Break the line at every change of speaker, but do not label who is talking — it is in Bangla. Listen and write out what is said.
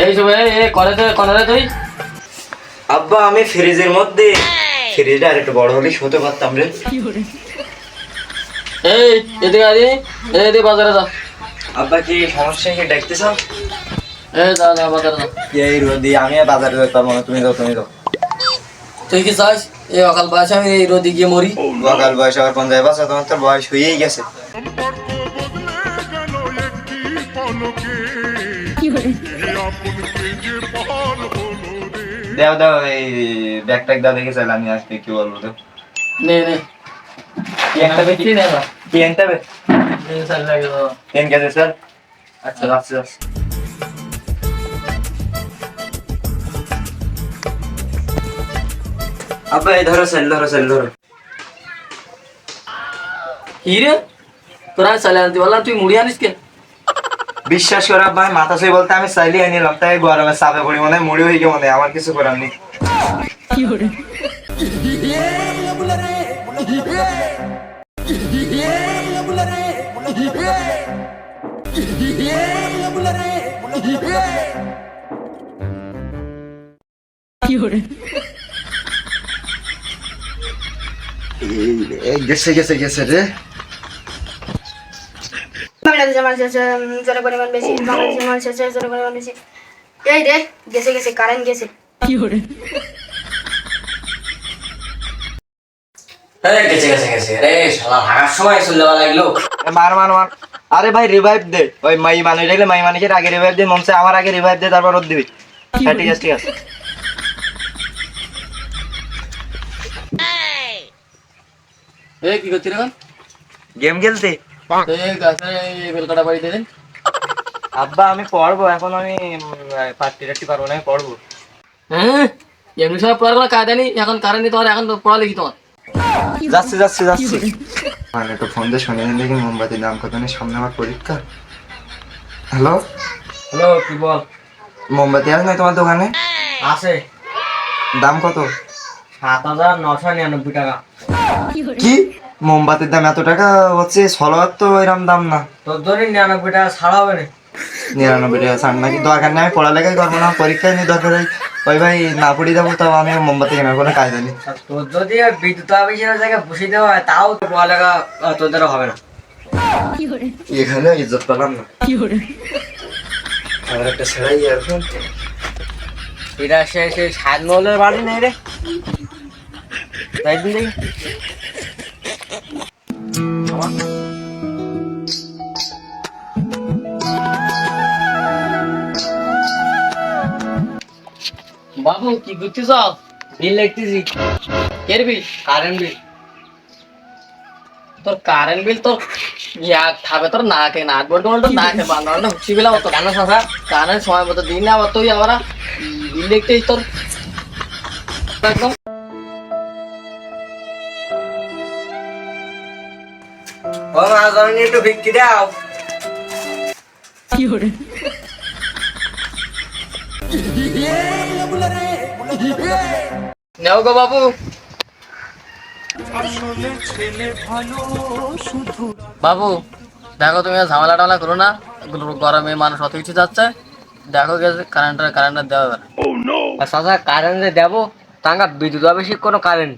এই সব এই করে তুই
আব্বা আমি ফ্রিজের মধ্যে ফ্রিজটা আর একটু বড় হলে শুতে পারতাম রে।
এই এদিকে আদি এদিকে বাজারে যা।
আব্বা কি সমস্যা কি ডাকতেছ?
এই যা যা বাজারে যা।
এই রোদি আমি আর বাজারে যেতে পারবো না, তুমি যাও।
তুই কি চাস এই অকাল বয়সে আমি এই রোদে গিয়ে মরি?
সকাল বয়স আবার 50 বছর, তোমার তো বয়স হয়েই গেছে। দাও দাও এই ব্যাগ ট্যাগ দাও, দেখে চাইলে আমি আজকে কি বলবো। দাও
নে নে
কি একটা বেশি
নে না
কি আনতে হবে?
নে চাল লাগে তো।
10 কেজি স্যার। আচ্ছা যাচ্ছি। আব্বা এই ধরো ধরো।
কি রে তোরা চালে আনতে বললাম তুই মুড়ি আনিস কে?
বিশ্বাস করো আব্বা, মাথা ছুঁয়ে বলতে আমি চাইলে আনিলাম, তাই গরমে চাপে পড়ি মনে হয় মুড়ি হয়ে গিয়ে মনে হয়, আমার কিছু করার নেই। গেছে রে।
বাংলাদেশের মানুষ আছে জনপরিমাণ বেশি, বাংলাদেশের মানুষ আছে জনপরিমাণ বেশি। এই রে গেছে কারেন্ট গেছে।
গেছে রে শালা হাগার সময় চলে যাওয়া লাগলো।
মার। আরে ভাই রিভাইভ দে, ওই মাই মানুষ দেখলে মাই মানুষের আগে রিভাইভ দে, মনসে আমার আগে রিভাইভ দে, তারপর ওর দিবি। হ্যাঁ ঠিক আছে।
এই কি করছিস এখন?
গেম খেলতে।
এই গাছে এই বেলকাটা বাড়ি দে।
আব্বা আমি পড়বো এখন, আমি পার্টি পারবো না, আমি পড়বো।
হ্যাঁ এমনি সময় পড়ার কোনো কায়দা নেই, এখন কারেন্ট নেই তোমার, এখন তো পড়ালেখি তোমার।
যাচ্ছি। মানে একটু ফোন দিয়ে শুনে নিন দেখি মোমবাতির দাম কত নেই, সামনে আমার পরীক্ষা। হ্যালো
কি বল?
মোমবাতি আছে না তোমার দোকানে?
আছে।
দাম কত?
7,999 টাকা।
কি মোমবাতির দাম এত টাকা হচ্ছে? সলোয়ার তো এরকম দাম না।
তোর জন্য 99 টাকা ছাড়া হবে না।
99 টাকা ছাড় নাকি? দরকার নেই, আমি পড়ালেখাই করবো না, পরীক্ষায় নেই দরকার। ওই ভাই না পড়ি যাবো, তাও আমি মোমবাতি কেনার কোনো কায়দা নেই।
তোর যদি বিদ্যুৎ অফিসের জায়গায় বসে দেওয়া হয় তাও তো পড়ালেখা তোর দ্বারা হবে না।
এখানে ইজ্জত পেলাম না। আমার একটা ছেড়াই এখন
এটা সে সাতমহলের বাড়ি নেই রে, তাই দিন দেখি। বাবু কি করছিস? বিল লিখতেছি। কে বিল? Current bill. তোর কারেন্ট বিল তোর খাবে তোর নাকে নাক বলতে নাকে বান্ধব হুচি বিলা তো কানে শশা কানের সময় মতো দিন না তুই আমরা বিল লিখতেই তোর একদম।
ও মা জানি একটু বিক্রি দাও।
নেও গো বাবু। বাবু দেখো তুমি ঝামেলা টামেলা করো না, গরমে মানুষ অত কিছু যাচ্ছে, দেখো গেছে কারেন্টটা দেওয়া যাবে। কারেন্ট দেবো টাঙ্গা বিদ্যুৎ অফিসে কোনো কারেন্ট